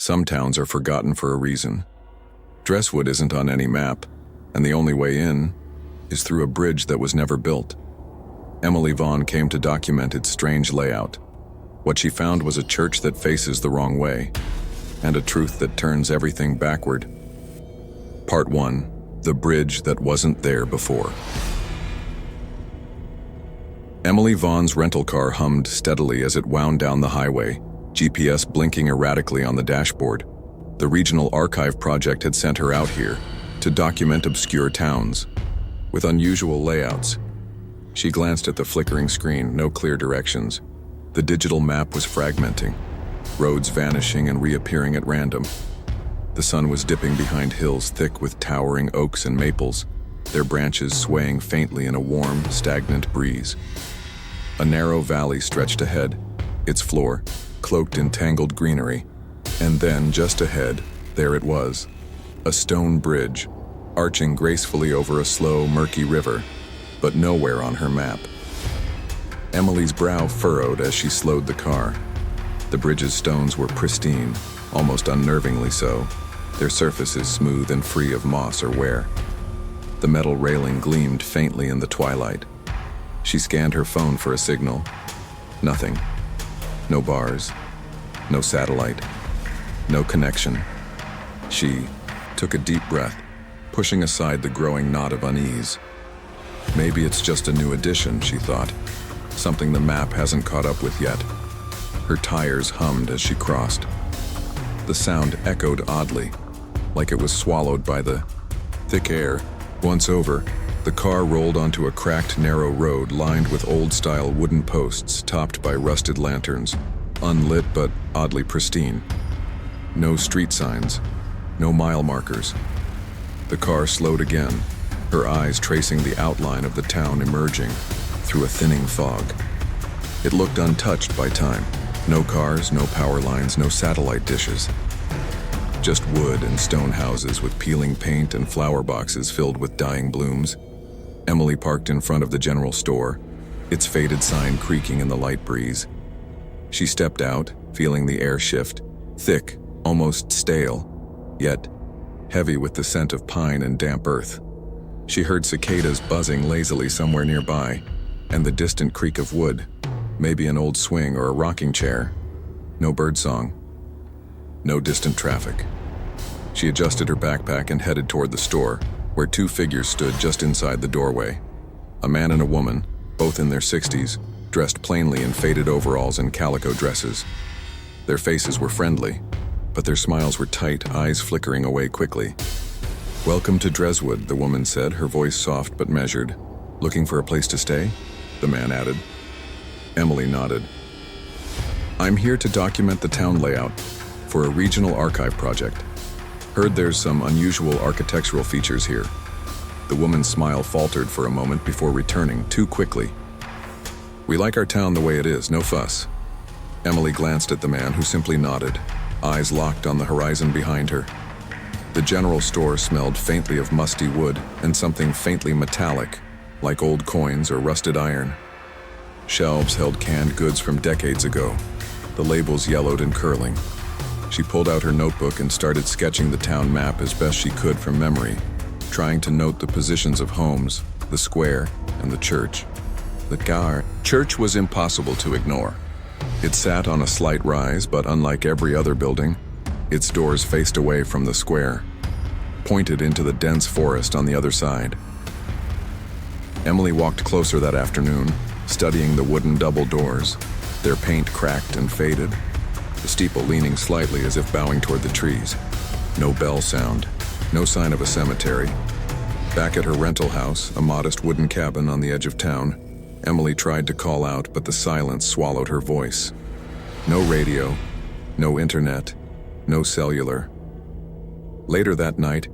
Some towns are forgotten for a reason. Dreswood isn't on any map, and the only way in is through a bridge that was never built. Emily Vaughn came to document its strange layout. What she found was a church that faces the wrong way, and a truth that turns everything backward. Part 1. The bridge that wasn't there before. Emily Vaughn's rental car hummed steadily as it wound down the highway, GPS blinking erratically on the dashboard. The Regional Archive Project had sent her out here to document obscure towns with unusual layouts. She glanced at the flickering screen, no clear directions. The digital map was fragmenting, roads vanishing and reappearing at random. The sun was dipping behind hills thick with towering oaks and maples, their branches swaying faintly in a warm, stagnant breeze. A narrow valley stretched ahead, its floor cloaked in tangled greenery. And then, just ahead, there it was, a stone bridge, arching gracefully over a slow, murky river, but nowhere on her map. Emily's brow furrowed as she slowed the car. The bridge's stones were pristine, almost unnervingly so, their surfaces smooth and free of moss or wear. The metal railing gleamed faintly in the twilight. She scanned her phone for a signal. Nothing. No bars. No satellite. No connection. She took a deep breath, pushing aside the growing knot of unease. Maybe it's just a new addition, she thought, something the map hasn't caught up with yet. Her tires hummed as she crossed. The sound echoed oddly, like it was swallowed by the thick air. Once over, the car rolled onto a cracked, narrow road lined with old-style wooden posts topped by rusted lanterns, unlit but oddly pristine. No street signs, no mile markers. The car slowed again, her eyes tracing the outline of the town emerging through a thinning fog. It looked untouched by time. No cars, no power lines, no satellite dishes. Just wood and stone houses with peeling paint and flower boxes filled with dying blooms. Emily parked in front of the general store, its faded sign creaking in the light breeze. She stepped out, feeling the air shift, thick, almost stale, yet heavy with the scent of pine and damp earth. She heard cicadas buzzing lazily somewhere nearby, and the distant creak of wood, maybe an old swing or a rocking chair. No birdsong. No distant traffic. She adjusted her backpack and headed toward the store, where two figures stood just inside the doorway. A man and a woman, both in their 60s, dressed plainly in faded overalls and calico dresses. Their faces were friendly, but their smiles were tight, eyes flickering away quickly. "Welcome to Dreswood," the woman said, her voice soft but measured. "Looking for a place to stay?" the man added. Emily nodded. "I'm here to document the town layout for a regional archive project. Heard there's some unusual architectural features here." The woman's smile faltered for a moment before returning too quickly. "We like our town the way it is, no fuss." Emily glanced at the man, who simply nodded, eyes locked on the horizon behind her. The general store smelled faintly of musty wood and something faintly metallic, like old coins or rusted iron. Shelves held canned goods from decades ago, the labels yellowed and curling. She pulled out her notebook and started sketching the town map as best she could from memory, trying to note the positions of homes, the square, and the church. The church was impossible to ignore. It sat on a slight rise, but unlike every other building, its doors faced away from the square, pointed into the dense forest on the other side. Emily walked closer that afternoon, studying the wooden double doors, their paint cracked and faded, the steeple leaning slightly as if bowing toward the trees. No bell sound, no sign of a cemetery. Back at her rental house, a modest wooden cabin on the edge of town, Emily tried to call out, but the silence swallowed her voice. No radio, no internet, no cellular. Later that night,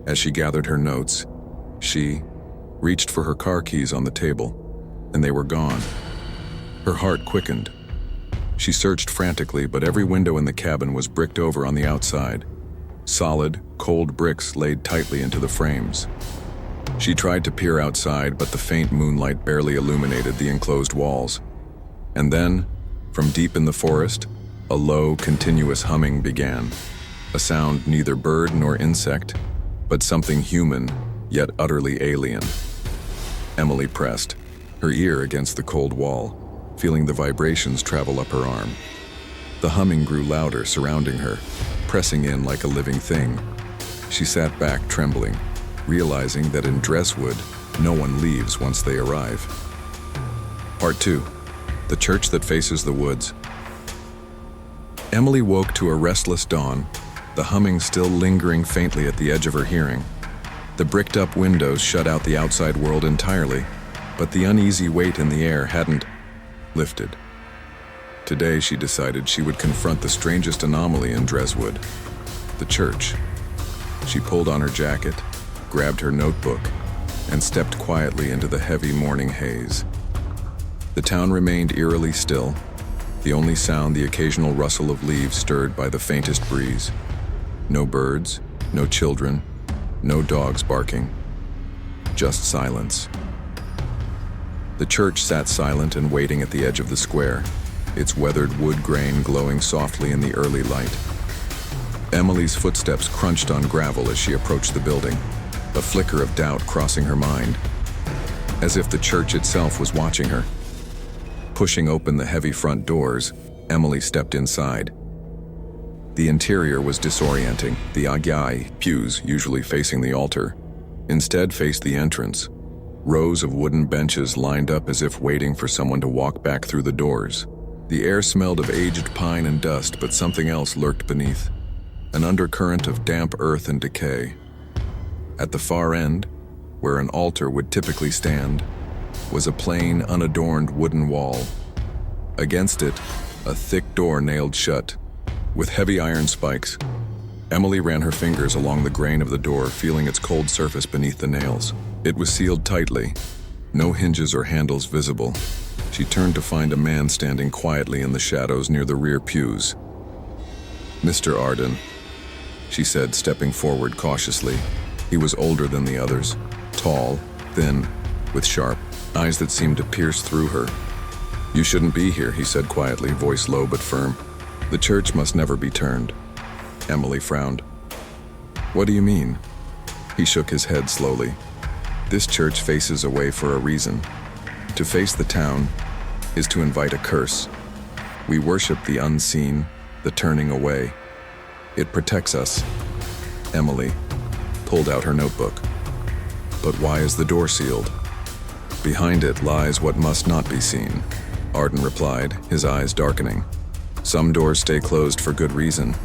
as she gathered her notes, she reached for her car keys on the table, and they were gone. Her heart quickened. She searched frantically, but every window in the cabin was bricked over on the outside. Solid, cold bricks laid tightly into the frames. She tried to peer outside, but the faint moonlight barely illuminated the enclosed walls. And then, from deep in the forest, a low, continuous humming began. A sound neither bird nor insect, but something human, yet utterly alien. Emily pressed, her ear against the cold wall, feeling the vibrations travel up her arm. The humming grew louder, surrounding her, pressing in like a living thing. She sat back, trembling, realizing that in Dreswood, no one leaves once they arrive. Part 2. The Church That Faces the Woods. Emily woke to a restless dawn, the humming still lingering faintly at the edge of her hearing. The bricked-up windows shut out the outside world entirely, but the uneasy weight in the air hadn't lifted. Today, she decided she would confront the strangest anomaly in Dreswood, the church. She pulled on her jacket, grabbed her notebook, and stepped quietly into the heavy morning haze. The town remained eerily still, the only sound the occasional rustle of leaves stirred by the faintest breeze. No birds, no children, no dogs barking. Just silence. The church sat silent and waiting at the edge of the square, its weathered wood grain glowing softly in the early light. Emily's footsteps crunched on gravel as she approached the building, a flicker of doubt crossing her mind, as if the church itself was watching her. Pushing open the heavy front doors, Emily stepped inside. The interior was disorienting. The agyai pews, usually facing the altar, instead faced the entrance. Rows of wooden benches lined up as if waiting for someone to walk back through the doors. The air smelled of aged pine and dust, but something else lurked beneath, an undercurrent of damp earth and decay. At the far end, where an altar would typically stand, was a plain, unadorned wooden wall. Against it, a thick door nailed shut, with heavy iron spikes. Emily ran her fingers along the grain of the door, feeling its cold surface beneath the nails. It was sealed tightly, no hinges or handles visible. She turned to find a man standing quietly in the shadows near the rear pews. "Mr. Arden," she said, stepping forward cautiously. He was older than the others, tall, thin, with sharp eyes that seemed to pierce through her. "You shouldn't be here," he said quietly, voice low but firm. "The church must never be turned." Emily frowned. "What do you mean?" He shook his head slowly. "This church faces away for a reason. To face the town is to invite a curse. We worship the unseen, the turning away. It protects us." Emily pulled out her notebook. "But why is the door sealed?" "Behind it lies what must not be seen," Arden replied, his eyes darkening. "Some doors stay closed for good reason."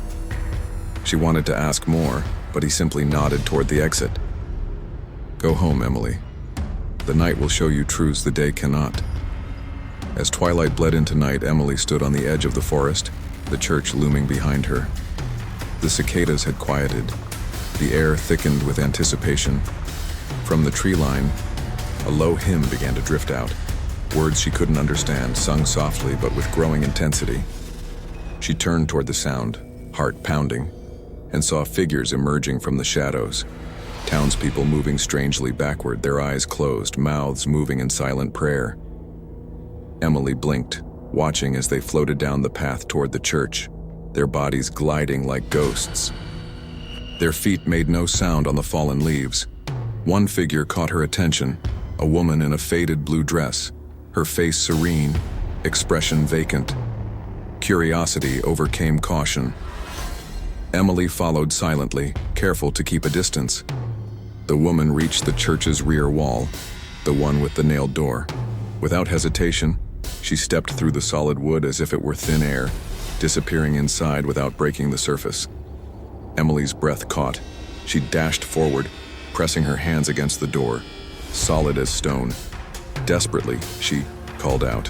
She wanted to ask more, but he simply nodded toward the exit. "Go home, Emily. The night will show you truths the day cannot." As twilight bled into night, Emily stood on the edge of the forest, the church looming behind her. The cicadas had quieted. The air thickened with anticipation. From the tree line, a low hymn began to drift out, words she couldn't understand, sung softly but with growing intensity. She turned toward the sound, heart pounding, and saw figures emerging from the shadows. Townspeople moving strangely backward, their eyes closed, mouths moving in silent prayer. Emily blinked, watching as they floated down the path toward the church, their bodies gliding like ghosts. Their feet made no sound on the fallen leaves. One figure caught her attention, a woman in a faded blue dress, her face serene, expression vacant. Curiosity overcame caution. Emily followed silently, careful to keep a distance. The woman reached the church's rear wall, the one with the nailed door. Without hesitation, she stepped through the solid wood as if it were thin air, disappearing inside without breaking the surface. Emily's breath caught. She dashed forward, pressing her hands against the door, solid as stone. Desperately, she called out,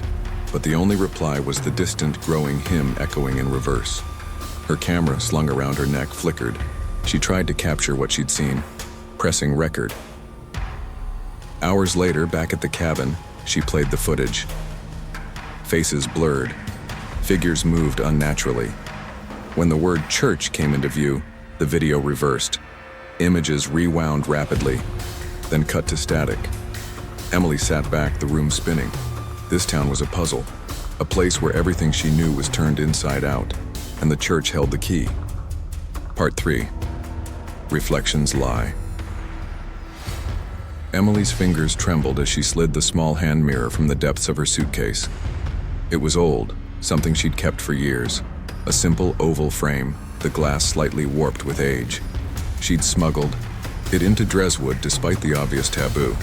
but the only reply was the distant, growing hymn echoing in reverse. Her camera, slung around her neck, flickered. She tried to capture what she'd seen, pressing record. Hours later, back at the cabin, she played the footage. Faces blurred. Figures moved unnaturally. When the word church came into view, the video reversed. Images rewound rapidly, then cut to static. Emily sat back, the room spinning. This town was a puzzle, a place where everything she knew was turned inside out, and the church held the key. Part 3. Reflections Lie. Emily's fingers trembled as she slid the small hand mirror from the depths of her suitcase. It was old, something she'd kept for years. A simple oval frame, the glass slightly warped with age. She'd smuggled it into Dreswood despite the obvious taboo.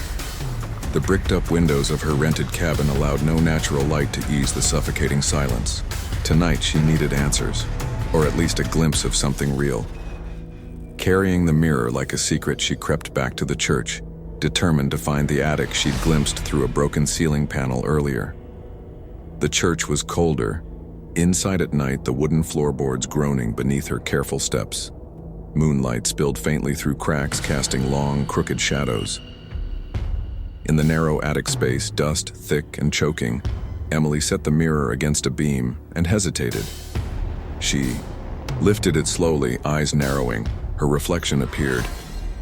The bricked-up windows of her rented cabin allowed no natural light to ease the suffocating silence. Tonight she needed answers, or at least a glimpse of something real. Carrying the mirror like a secret, she crept back to the church, determined to find the attic she'd glimpsed through a broken ceiling panel earlier. The church was colder. Inside at night, the wooden floorboards groaning beneath her careful steps. Moonlight spilled faintly through cracks, casting long, crooked shadows. In the narrow attic space, dust thick and choking, Emily set the mirror against a beam and hesitated. She lifted it slowly, eyes narrowing. Her reflection appeared,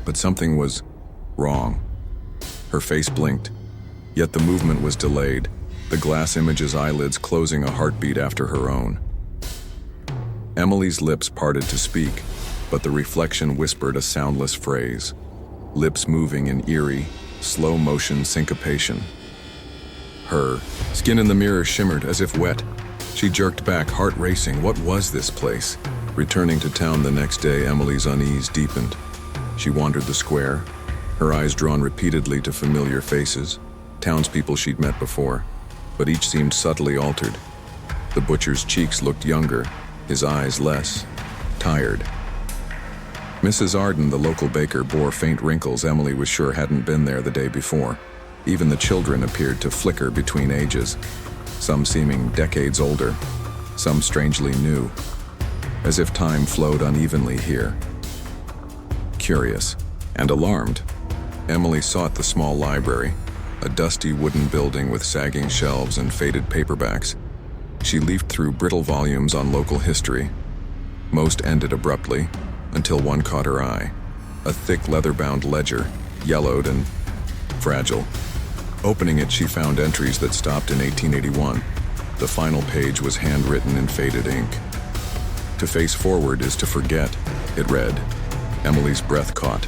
but something was wrong. Her face blinked, yet the movement was delayed, the glass image's eyelids closing a heartbeat after her own. Emily's lips parted to speak, but the reflection whispered a soundless phrase, lips moving in eerie, slow-motion syncopation. Her skin in the mirror shimmered as if wet. She jerked back, heart racing. What was this place? Returning to town the next day, Emily's unease deepened. She wandered the square, her eyes drawn repeatedly to familiar faces, townspeople she'd met before, but each seemed subtly altered. The butcher's cheeks looked younger, his eyes less, tired. Mrs. Arden, the local baker, bore faint wrinkles Emily was sure hadn't been there the day before. Even the children appeared to flicker between ages, some seeming decades older, some strangely new, as if time flowed unevenly here. Curious and alarmed, Emily sought the small library, a dusty wooden building with sagging shelves and faded paperbacks. She leafed through brittle volumes on local history. Most ended abruptly, until one caught her eye. A thick leather-bound ledger, yellowed and fragile. Opening it, she found entries that stopped in 1881. The final page was handwritten in faded ink. "To face forward is to forget," it read. Emily's breath caught.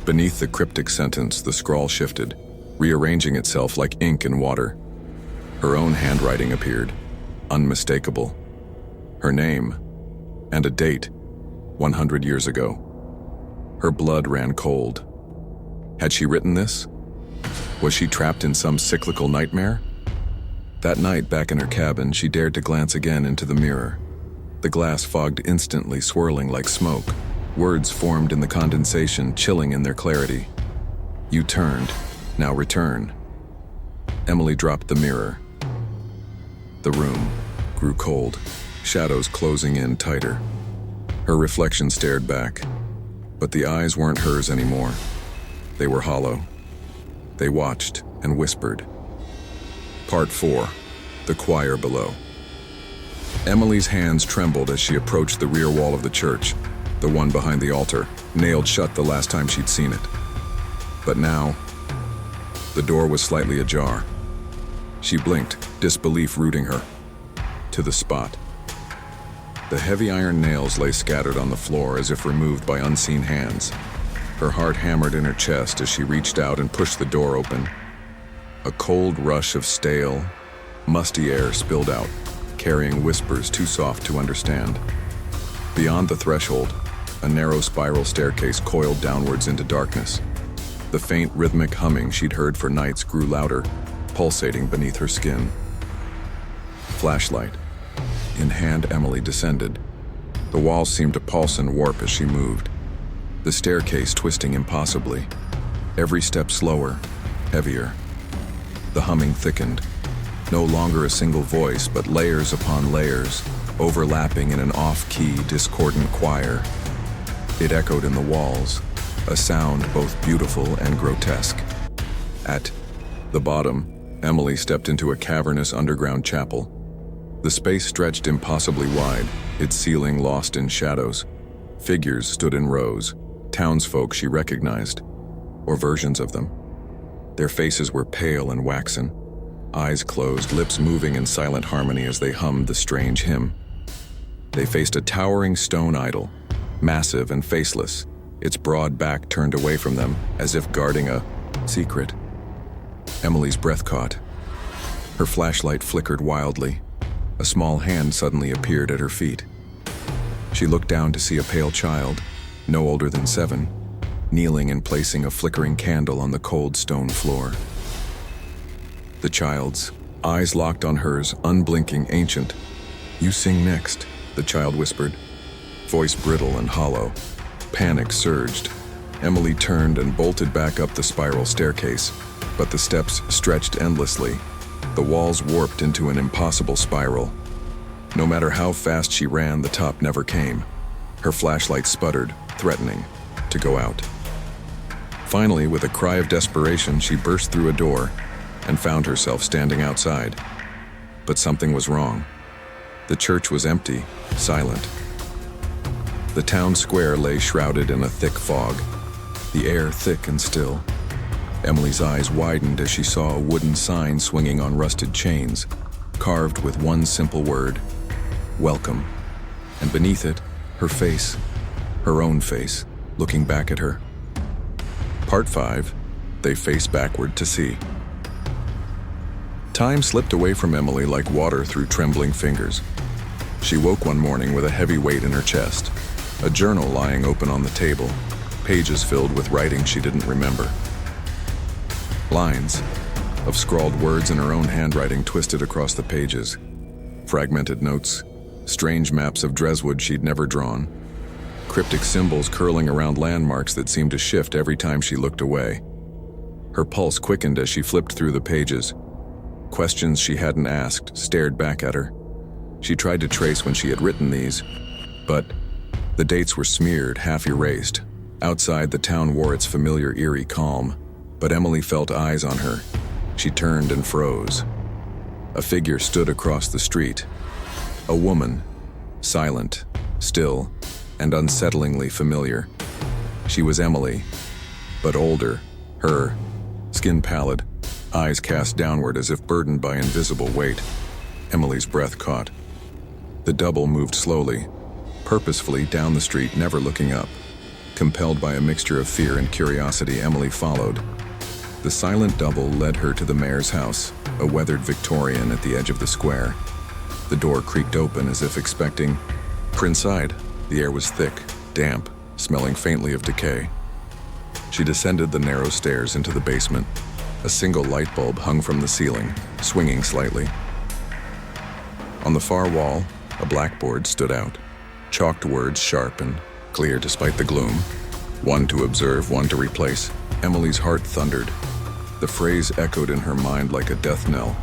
Beneath the cryptic sentence, the scrawl shifted, rearranging itself like ink in water. Her own handwriting appeared, unmistakable. Her name, and a date, 100 years ago. Her blood ran cold. Had she written this? Was she trapped in some cyclical nightmare? That night, back in her cabin, she dared to glance again into the mirror. The glass fogged instantly, swirling like smoke. Words formed in the condensation, chilling in their clarity. "You turned, now return." Emily dropped the mirror. The room grew cold, shadows closing in tighter. Her reflection stared back, but the eyes weren't hers anymore. They were hollow. They watched and whispered. Part 4. The Choir Below. Emily's hands trembled as she approached the rear wall of the church, the one behind the altar, nailed shut the last time she'd seen it. But now, the door was slightly ajar. She blinked, disbelief rooting her to the spot. The heavy iron nails lay scattered on the floor as if removed by unseen hands. Her heart hammered in her chest as she reached out and pushed the door open. A cold rush of stale, musty air spilled out, carrying whispers too soft to understand. Beyond the threshold, a narrow spiral staircase coiled downwards into darkness. The faint rhythmic humming she'd heard for nights grew louder, pulsating beneath her skin. Flashlight in hand, Emily descended. The walls seemed to pulse and warp as she moved, the staircase twisting impossibly, every step slower, heavier. The humming thickened, no longer a single voice, but layers upon layers, overlapping in an off-key, discordant choir. It echoed in the walls, a sound both beautiful and grotesque. At the bottom, Emily stepped into a cavernous underground chapel. The space stretched impossibly wide, its ceiling lost in shadows. Figures stood in rows, townsfolk she recognized, or versions of them. Their faces were pale and waxen, eyes closed, lips moving in silent harmony as they hummed the strange hymn. They faced a towering stone idol, massive and faceless, its broad back turned away from them as if guarding a secret. Emily's breath caught. Her flashlight flickered wildly. A small hand suddenly appeared at her feet. She looked down to see a pale child, no older than 7, kneeling and placing a flickering candle on the cold stone floor. The child's eyes locked on hers, unblinking, ancient. "You sing next," the child whispered, voice brittle and hollow. Panic surged. Emily turned and bolted back up the spiral staircase, but the steps stretched endlessly. The walls warped into an impossible spiral. No matter how fast she ran, the top never came. Her flashlight sputtered, threatening to go out. Finally, with a cry of desperation, she burst through a door and found herself standing outside. But something was wrong. The church was empty, silent. The town square lay shrouded in a thick fog, the air thick and still. Emily's eyes widened as she saw a wooden sign swinging on rusted chains, carved with one simple word: "Welcome." And beneath it, her face, her own face, looking back at her. Part 5, they face backward to see. Time slipped away from Emily like water through trembling fingers. She woke one morning with a heavy weight in her chest, a journal lying open on the table, pages filled with writing she didn't remember. Lines of scrawled words in her own handwriting twisted across the pages, fragmented notes, strange maps of Dreswood she'd never drawn, cryptic symbols curling around landmarks that seemed to shift every time she looked away. Her pulse quickened as she flipped through the pages. Questions she hadn't asked stared back at her. She tried to trace when she had written these, but the dates were smeared, half erased. Outside, the town wore its familiar eerie calm, but Emily felt eyes on her. She turned and froze. A figure stood across the street. A woman, silent, still, and unsettlingly familiar. She was Emily, but older, her skin pallid, eyes cast downward as if burdened by invisible weight. Emily's breath caught. The double moved slowly, purposefully down the street, never looking up. Compelled by a mixture of fear and curiosity, Emily followed. The silent double led her to the mayor's house, a weathered Victorian at the edge of the square. The door creaked open as if expecting her inside. The air was thick, damp, smelling faintly of decay. She descended the narrow stairs into the basement. A single light bulb hung from the ceiling, swinging slightly. On the far wall, a blackboard stood out, chalked words sharp and clear despite the gloom. One to observe, one to replace. Emily's heart thundered. The phrase echoed in her mind like a death knell.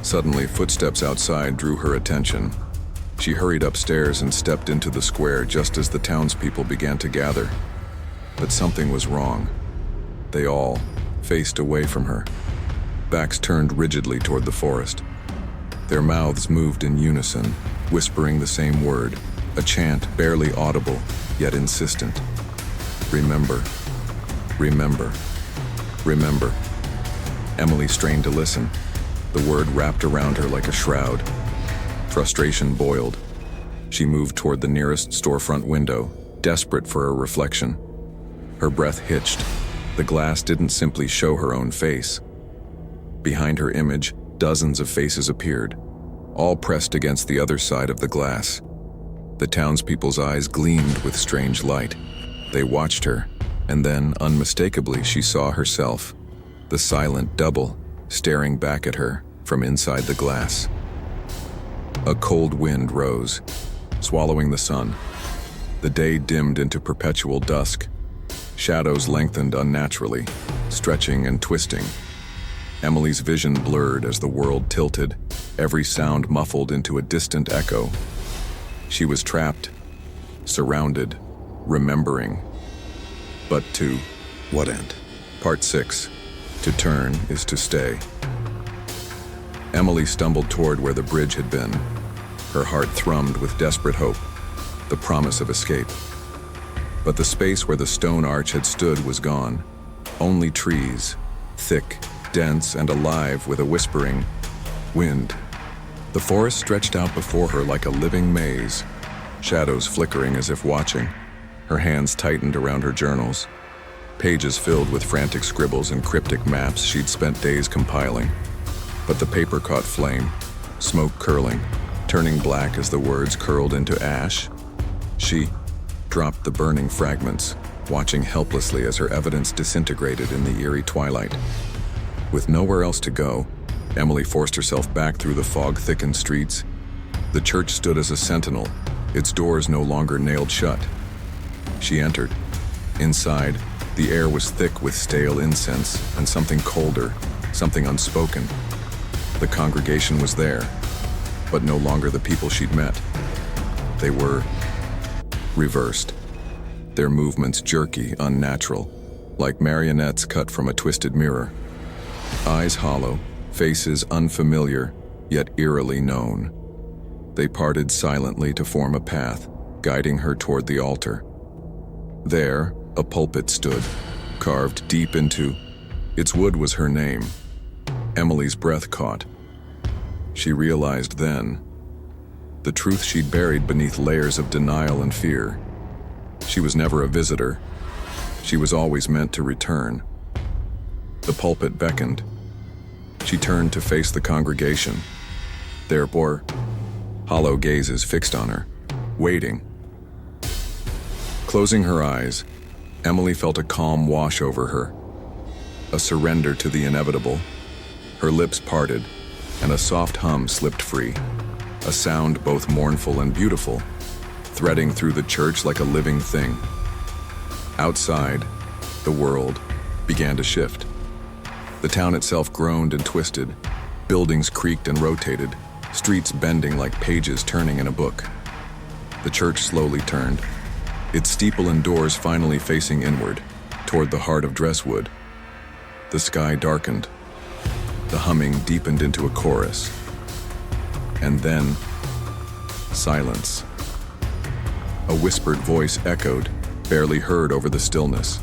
Suddenly, footsteps outside drew her attention. She hurried upstairs and stepped into the square just as the townspeople began to gather. But something was wrong. They all faced away from her, backs turned rigidly toward the forest. Their mouths moved in unison, whispering the same word, a chant barely audible, yet insistent. Remember, remember, remember. Emily strained to listen. The word wrapped around her like a shroud. Frustration boiled. She moved toward the nearest storefront window, desperate for a reflection. Her breath hitched. The glass didn't simply show her own face. Behind her image, dozens of faces appeared, all pressed against the other side of the glass. The townspeople's eyes gleamed with strange light. They watched her, and then, unmistakably, she saw herself, the silent double, staring back at her from inside the glass. A cold wind rose, swallowing the sun. The day dimmed into perpetual dusk. Shadows lengthened unnaturally, stretching and twisting. Emily's vision blurred as the world tilted, every sound muffled into a distant echo. She was trapped, surrounded, remembering. But to what end? Part 6. To turn is to stay. Emily stumbled toward where the bridge had been. Her heart thrummed with desperate hope, the promise of escape. But the space where the stone arch had stood was gone. Only trees, thick, dense, and alive with a whispering wind. The forest stretched out before her like a living maze, shadows flickering as if watching. Her hands tightened around her journals, pages filled with frantic scribbles and cryptic maps she'd spent days compiling. But the paper caught flame, smoke curling, turning black as the words curled into ash. She dropped the burning fragments, watching helplessly as her evidence disintegrated in the eerie twilight. With nowhere else to go, Emily forced herself back through the fog-thickened streets. The church stood as a sentinel, its doors no longer nailed shut. She entered. Inside, the air was thick with stale incense and something colder, something unspoken. The congregation was there, but no longer the people she'd met. They were reversed, their movements jerky, unnatural, like marionettes cut from a twisted mirror. Eyes hollow, faces unfamiliar, yet eerily known. They parted silently to form a path, guiding her toward the altar. There, a pulpit stood, carved deep into. Its wood was her name. Emily's breath caught. She realized then the truth she'd buried beneath layers of denial and fear. She was never a visitor. She was always meant to return. The pulpit beckoned. She turned to face the congregation. There bore hollow gazes fixed on her, waiting. Closing her eyes, Emily felt a calm wash over her, a surrender to the inevitable. Her lips parted, and a soft hum slipped free, a sound both mournful and beautiful, threading through the church like a living thing. Outside, the world began to shift. The town itself groaned and twisted, buildings creaked and rotated, streets bending like pages turning in a book. The church slowly turned, its steeple and doors finally facing inward, toward the heart of Dreswood. The sky darkened. The humming deepened into a chorus. And then, silence. A whispered voice echoed, barely heard over the stillness.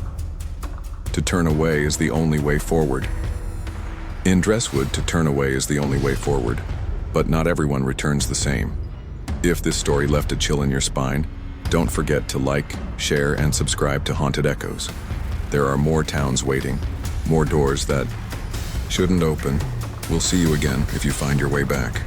To turn away is the only way forward. In Dreswood, to turn away is the only way forward, but not everyone returns the same. If this story left a chill in your spine, don't forget to like, share, and subscribe to Haunted Echoes. There are more towns waiting, more doors that shouldn't open. We'll see you again if you find your way back.